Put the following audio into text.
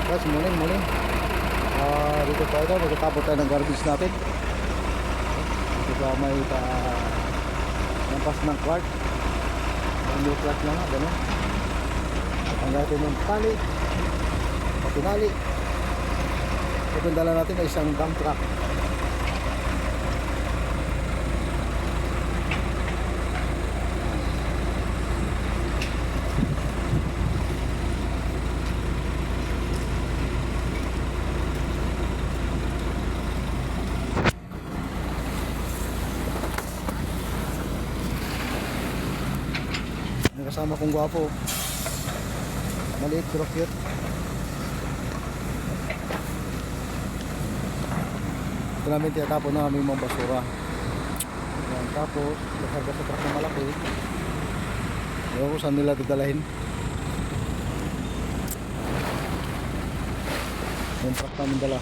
Guys, morning. Dito tayo, magtatapos tayo ng garbage natin. Dito sa may lampas ng Clark. Ang new Clark na nga, gano'n. Ang natin yung tali, patinali. Ito yung dala natin ay isang dump truck. May kasama kong gwapo. Maliit pero cute. Ito namin tinatapon na aming mga basura. Yan, tapos nakarga sa truck na malaki. Ewan ko saan nila dadalahin. Yung truck namin dala.